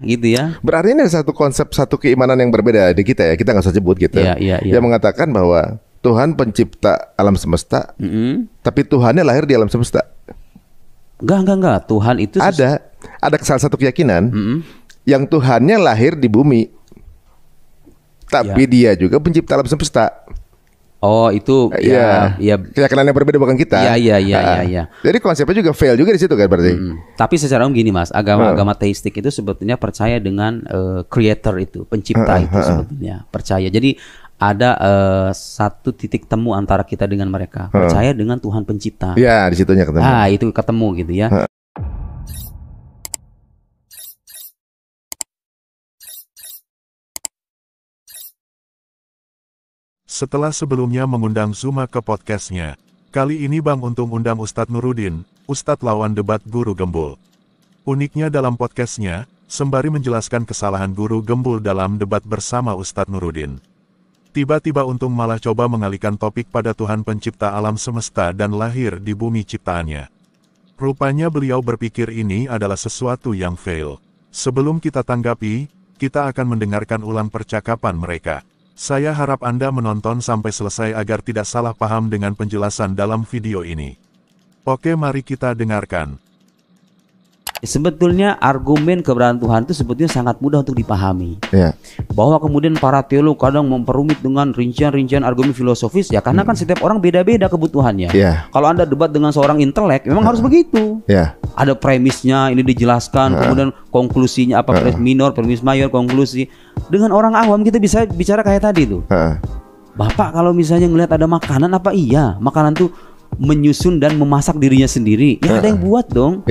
gitu ya. Berarti ini ada satu konsep, satu keimanan yang berbeda di kita ya. Kita nggak usah sebut gitu. Yang mengatakan bahwa Tuhan pencipta alam semesta, tapi Tuhannya lahir di alam semesta. Enggak. Tuhan itu ada salah satu keyakinan yang Tuhannya lahir di bumi, tapi dia juga pencipta alam semesta. Oh itu ya keyakinan yang berbeda bukan kita. Iya. Jadi konsepnya juga fail juga di situ kan berarti. Tapi secara umum gini Mas, agama teistik itu sebetulnya percaya dengan creator itu, pencipta itu sebetulnya percaya. Jadi ada satu titik temu antara kita dengan mereka, percaya dengan Tuhan pencipta. Iya, di situnya ketemu. Itu ketemu gitu ya. Setelah sebelumnya mengundang Zuma ke podcastnya, kali ini Bang Untung undang Ustadz Nurudin, Ustadz lawan debat Guru Gembul. Uniknya dalam podcastnya, sembari menjelaskan kesalahan Guru Gembul dalam debat bersama Ustadz Nurudin. Tiba-tiba Untung malah coba mengalihkan topik pada Tuhan pencipta alam semesta dan lahir di bumi ciptaannya. Rupanya beliau berpikir ini adalah sesuatu yang fail. Sebelum kita tanggapi, kita akan mendengarkan ulang percakapan mereka. Saya harap Anda menonton sampai selesai agar tidak salah paham dengan penjelasan dalam video ini. Oke, mari kita dengarkan. Sebetulnya argumen keberadaan Tuhan itu sebetulnya sangat mudah untuk dipahami. Bahwa kemudian para teolog kadang memperumit dengan rincian-rincian argumen filosofis ya karena kan setiap orang beda-beda kebutuhannya. Kalau Anda debat dengan seorang intelek memang harus begitu. Ada premisnya ini dijelaskan, kemudian konklusinya apa, premis minor, premis mayor, konklusi. Dengan orang awam kita bisa bicara kayak tadi tuh. Bapak kalau misalnya ngelihat ada makanan, apa iya makanan tuh menyusun dan memasak dirinya sendiri? Ya ada yang buat dong.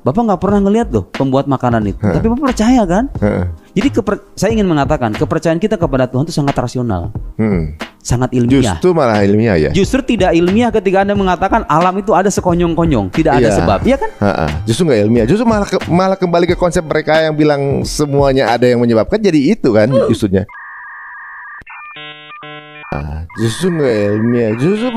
Bapak nggak pernah ngelihat loh pembuat makanan itu, tapi Bapak percaya kan? Jadi saya ingin mengatakan kepercayaan kita kepada Tuhan itu sangat rasional, sangat ilmiah. Justru malah ilmiah ya. Justru tidak ilmiah ketika Anda mengatakan alam itu ada sekonyong-konyong, tidak ada sebab, ya kan? Justru nggak ilmiah, justru malah kembali ke konsep mereka yang bilang semuanya ada yang menyebabkan, jadi itu kan justrunya. Justru nggak ilmiah, justru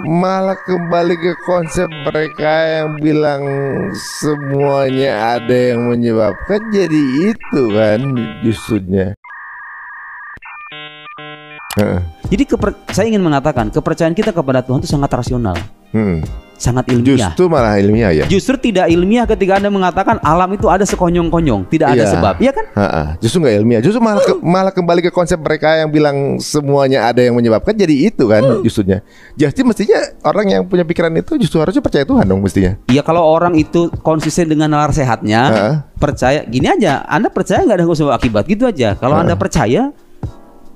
malah kembali ke konsep mereka yang bilang semuanya ada yang menyebabkan, jadi itu kan justrunya. Jadi saya ingin mengatakan kepercayaan kita kepada Tuhan itu sangat rasional, sangat ilmiah. Justru malah ilmiah ya. Justru tidak ilmiah ketika Anda mengatakan alam itu ada sekonyong-konyong, tidak ada sebab, ya kan? Justru nggak ilmiah, justru malah kembali ke konsep mereka yang bilang semuanya ada yang menyebabkan, jadi itu kan justrunya. Jadi mestinya orang yang punya pikiran itu justru harusnya percaya Tuhan dong mestinya. Iya, kalau orang itu konsisten dengan nalar sehatnya, percaya gini aja, Anda percaya nggak ada sebab akibat gitu aja. Kalau Anda percaya,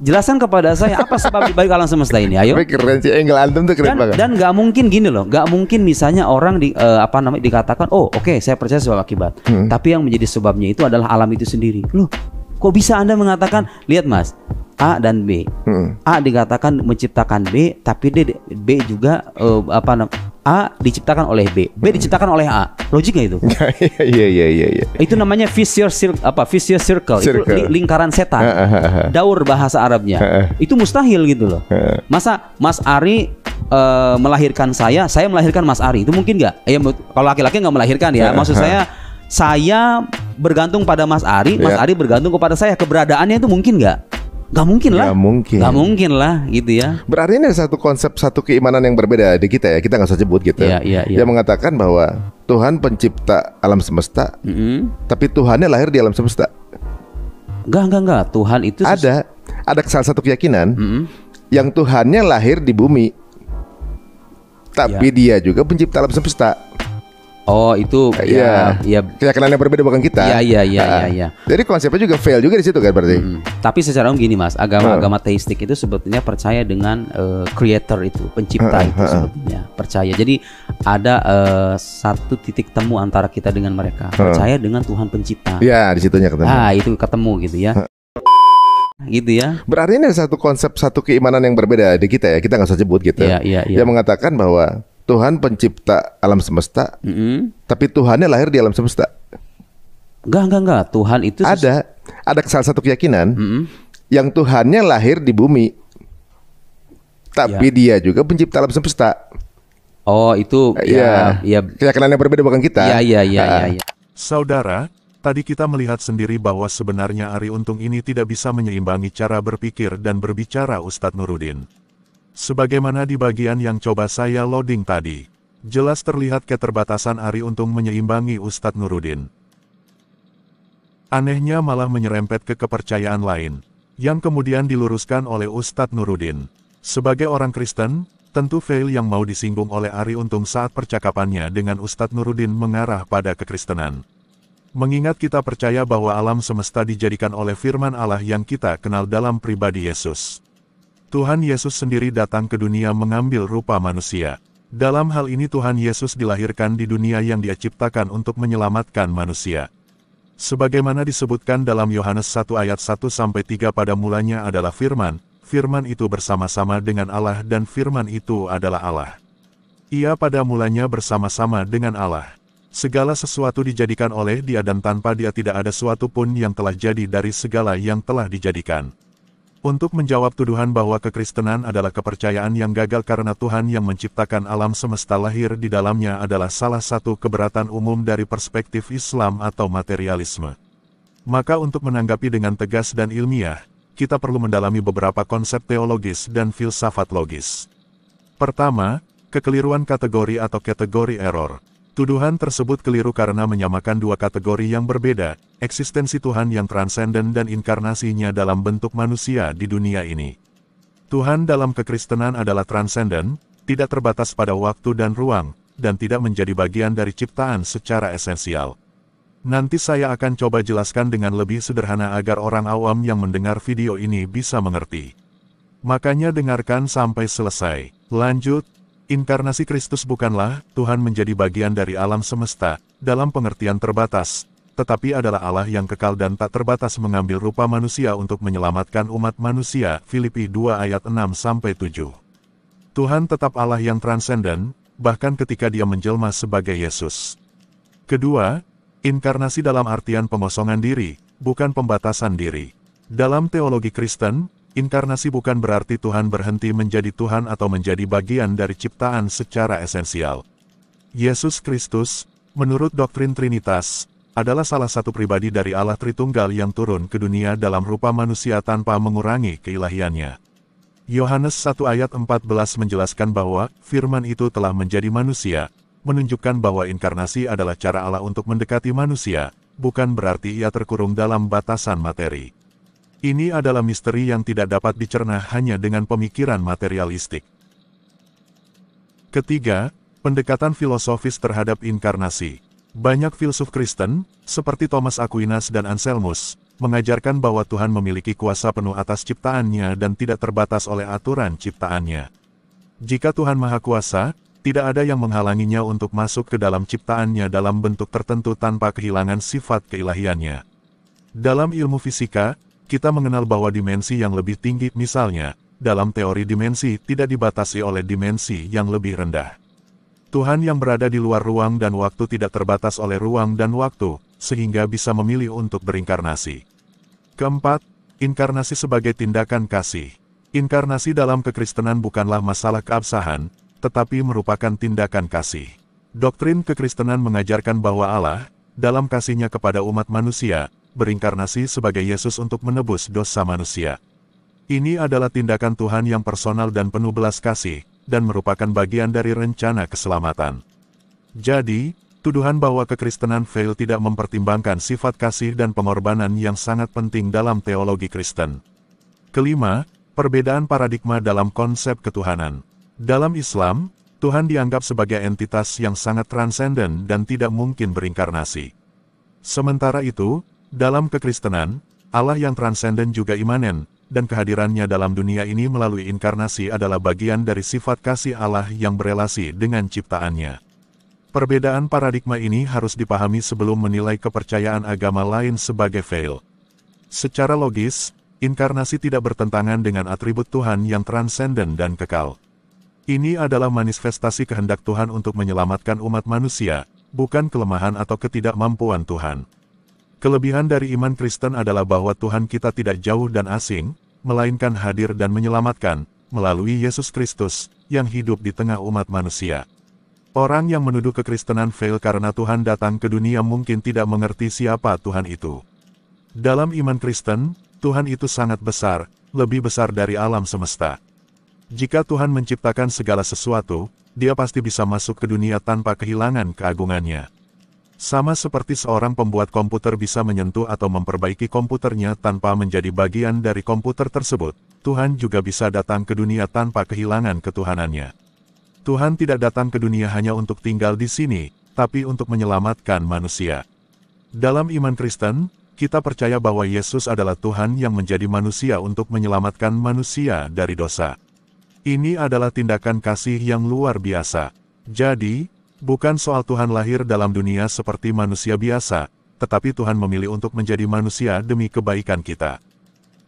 jelaskan kepada saya apa sebab dibalik alam semesta ini. Ayo. Keren sih, angle antum tuh keren banget. Dan nggak mungkin gini loh, nggak mungkin misalnya orang dikatakan, oh oke, saya percaya sebab akibat, tapi yang menjadi sebabnya itu adalah alam itu sendiri. Loh, kok bisa Anda mengatakan? Lihat Mas, A dan B. A dikatakan menciptakan B, tapi B juga A diciptakan oleh B, B diciptakan oleh A. Logik nggak itu? Iya. Itu namanya vicious circle. Itu lingkaran setan. Daur bahasa Arabnya. Itu mustahil gitu loh. Masa Mas Ari melahirkan saya melahirkan Mas Ari, itu mungkin nggak? Ya, kalau laki-laki nggak melahirkan ya. Maksud saya bergantung pada Mas Ari, Mas Ari bergantung kepada saya. Keberadaannya itu mungkin nggak? Gak mungkin lah. Gak mungkin lah gitu ya. Berarti ini ada satu konsep, satu keimanan yang berbeda di kita ya. Kita nggak usah sebut gitu. Yang mengatakan bahwa Tuhan pencipta alam semesta, tapi Tuhannya lahir di alam semesta. Enggak. Tuhan itu ada salah satu keyakinan yang Tuhannya lahir di bumi, tapi dia juga pencipta alam semesta. Oh itu ya keyakinan yang berbeda bukan kita. Iya. Jadi konsepnya juga fail juga di situ kan berarti. Tapi secara umum gini Mas, agama teistik itu sebetulnya percaya dengan creator itu, pencipta itu sebetulnya percaya. Jadi ada satu titik temu antara kita dengan mereka, percaya dengan Tuhan pencipta. Iya, di situnya ketemu. Itu ketemu gitu ya. Gitu ya. Berarti ini ada satu konsep, satu keimanan yang berbeda di kita ya. Kita nggak usah sebut gitu. Yang mengatakan bahwa Tuhan pencipta alam semesta, tapi Tuhannya lahir di alam semesta. Enggak. Tuhan itu ada salah satu keyakinan yang Tuhannya lahir di bumi, tapi dia juga pencipta alam semesta. Oh itu keyakinan yang berbeda bukan kita. Iya. Saudara, Tadi kita melihat sendiri bahwa sebenarnya Ari Untung ini tidak bisa menyeimbangi cara berpikir dan berbicara Ustadz Nurudin. Sebagaimana di bagian yang coba saya loading tadi, jelas terlihat keterbatasan Ari Untung menyeimbangi Ustadz Nurudin. Anehnya malah menyerempet ke kepercayaan lain, yang kemudian diluruskan oleh Ustadz Nurudin. Sebagai orang Kristen, tentu fail yang mau disinggung oleh Ari Untung saat percakapannya dengan Ustadz Nurudin mengarah pada kekristenan. Mengingat kita percaya bahwa alam semesta dijadikan oleh firman Allah yang kita kenal dalam pribadi Yesus. Tuhan Yesus sendiri datang ke dunia mengambil rupa manusia. Dalam hal ini Tuhan Yesus dilahirkan di dunia yang Dia ciptakan untuk menyelamatkan manusia. Sebagaimana disebutkan dalam Yohanes 1 ayat 1-3 pada mulanya adalah firman, firman itu bersama-sama dengan Allah dan firman itu adalah Allah. Ia pada mulanya bersama-sama dengan Allah. Segala sesuatu dijadikan oleh Dia dan tanpa Dia tidak ada suatu pun yang telah jadi dari segala yang telah dijadikan. Untuk menjawab tuduhan bahwa kekristenan adalah kepercayaan yang gagal karena Tuhan yang menciptakan alam semesta lahir di dalamnya adalah salah satu keberatan umum dari perspektif Islam atau materialisme. Maka untuk menanggapi dengan tegas dan ilmiah, kita perlu mendalami beberapa konsep teologis dan filsafat logis. Pertama, kekeliruan kategori atau kategori error. Tuduhan tersebut keliru karena menyamakan dua kategori yang berbeda, eksistensi Tuhan yang transenden dan inkarnasinya dalam bentuk manusia di dunia ini. Tuhan dalam kekristenan adalah transenden, tidak terbatas pada waktu dan ruang, dan tidak menjadi bagian dari ciptaan secara esensial. Nanti saya akan coba jelaskan dengan lebih sederhana agar orang awam yang mendengar video ini bisa mengerti. Makanya dengarkan sampai selesai. Lanjut. Inkarnasi Kristus bukanlah Tuhan menjadi bagian dari alam semesta, dalam pengertian terbatas, tetapi adalah Allah yang kekal dan tak terbatas mengambil rupa manusia untuk menyelamatkan umat manusia. Filipi 2 ayat 6-7. Tuhan tetap Allah yang transenden, bahkan ketika Dia menjelma sebagai Yesus. Kedua, inkarnasi dalam artian pengosongan diri, bukan pembatasan diri. Dalam teologi Kristen, inkarnasi bukan berarti Tuhan berhenti menjadi Tuhan atau menjadi bagian dari ciptaan secara esensial. Yesus Kristus, menurut doktrin Trinitas, adalah salah satu pribadi dari Allah Tritunggal yang turun ke dunia dalam rupa manusia tanpa mengurangi keilahiannya. Yohanes 1 ayat 14 menjelaskan bahwa firman itu telah menjadi manusia, menunjukkan bahwa inkarnasi adalah cara Allah untuk mendekati manusia, bukan berarti Ia terkurung dalam batasan materi. Ini adalah misteri yang tidak dapat dicerna hanya dengan pemikiran materialistik. Ketiga, pendekatan filosofis terhadap inkarnasi. Banyak filsuf Kristen, seperti Thomas Aquinas dan Anselmus, mengajarkan bahwa Tuhan memiliki kuasa penuh atas ciptaannya dan tidak terbatas oleh aturan ciptaannya. Jika Tuhan Maha Kuasa, tidak ada yang menghalanginya untuk masuk ke dalam ciptaannya dalam bentuk tertentu tanpa kehilangan sifat keilahiannya. Dalam ilmu fisika, kita mengenal bahwa dimensi yang lebih tinggi, misalnya, dalam teori dimensi tidak dibatasi oleh dimensi yang lebih rendah. Tuhan yang berada di luar ruang dan waktu tidak terbatas oleh ruang dan waktu, sehingga bisa memilih untuk berinkarnasi. Keempat, inkarnasi sebagai tindakan kasih. Inkarnasi dalam kekristenan bukanlah masalah keabsahan, tetapi merupakan tindakan kasih. Doktrin kekristenan mengajarkan bahwa Allah, dalam kasih-Nya kepada umat manusia, berinkarnasi sebagai Yesus untuk menebus dosa manusia. Ini adalah tindakan Tuhan yang personal dan penuh belas kasih, dan merupakan bagian dari rencana keselamatan. Jadi, tuduhan bahwa kekristenan fail tidak mempertimbangkan sifat kasih dan pengorbanan yang sangat penting dalam teologi Kristen. Kelima, perbedaan paradigma dalam konsep ketuhanan. Dalam Islam, Tuhan dianggap sebagai entitas yang sangat transenden dan tidak mungkin berinkarnasi. Sementara itu, dalam kekristenan, Allah yang transenden juga imanen, dan kehadirannya dalam dunia ini melalui inkarnasi adalah bagian dari sifat kasih Allah yang berelasi dengan ciptaannya. Perbedaan paradigma ini harus dipahami sebelum menilai kepercayaan agama lain sebagai fail. Secara logis, inkarnasi tidak bertentangan dengan atribut Tuhan yang transenden dan kekal. Ini adalah manifestasi kehendak Tuhan untuk menyelamatkan umat manusia, bukan kelemahan atau ketidakmampuan Tuhan. Kelebihan dari iman Kristen adalah bahwa Tuhan kita tidak jauh dan asing, melainkan hadir dan menyelamatkan, melalui Yesus Kristus, yang hidup di tengah umat manusia. Orang yang menuduh kekristenan fail karena Tuhan datang ke dunia mungkin tidak mengerti siapa Tuhan itu. Dalam iman Kristen, Tuhan itu sangat besar, lebih besar dari alam semesta. Jika Tuhan menciptakan segala sesuatu, Dia pasti bisa masuk ke dunia tanpa kehilangan keagungannya. Sama seperti seorang pembuat komputer bisa menyentuh atau memperbaiki komputernya tanpa menjadi bagian dari komputer tersebut, Tuhan juga bisa datang ke dunia tanpa kehilangan ketuhanannya. Tuhan tidak datang ke dunia hanya untuk tinggal di sini, tapi untuk menyelamatkan manusia. Dalam iman Kristen, kita percaya bahwa Yesus adalah Tuhan yang menjadi manusia untuk menyelamatkan manusia dari dosa. Ini adalah tindakan kasih yang luar biasa. Jadi, bukan soal Tuhan lahir dalam dunia seperti manusia biasa, tetapi Tuhan memilih untuk menjadi manusia demi kebaikan kita.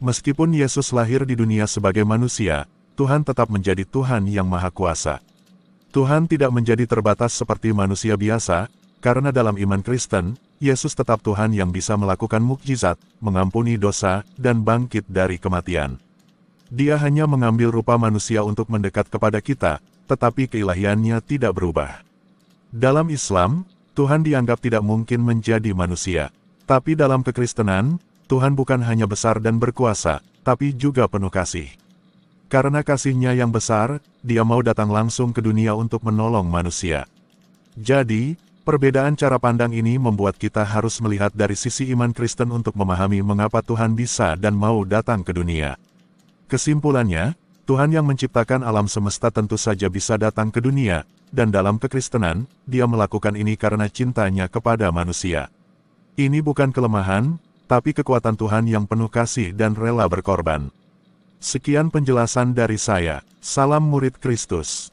Meskipun Yesus lahir di dunia sebagai manusia, Tuhan tetap menjadi Tuhan yang Maha Kuasa. Tuhan tidak menjadi terbatas seperti manusia biasa, karena dalam iman Kristen, Yesus tetap Tuhan yang bisa melakukan mukjizat, mengampuni dosa, dan bangkit dari kematian. Dia hanya mengambil rupa manusia untuk mendekat kepada kita, tetapi keilahiannya tidak berubah. Dalam Islam, Tuhan dianggap tidak mungkin menjadi manusia. Tapi dalam kekristenan, Tuhan bukan hanya besar dan berkuasa, tapi juga penuh kasih. Karena kasih-Nya yang besar, Dia mau datang langsung ke dunia untuk menolong manusia. Jadi, perbedaan cara pandang ini membuat kita harus melihat dari sisi iman Kristen untuk memahami mengapa Tuhan bisa dan mau datang ke dunia. Kesimpulannya, Tuhan yang menciptakan alam semesta tentu saja bisa datang ke dunia, dan dalam kekristenan, Dia melakukan ini karena cintanya kepada manusia. Ini bukan kelemahan, tapi kekuatan Tuhan yang penuh kasih dan rela berkorban. Sekian penjelasan dari saya. Salam murid Kristus.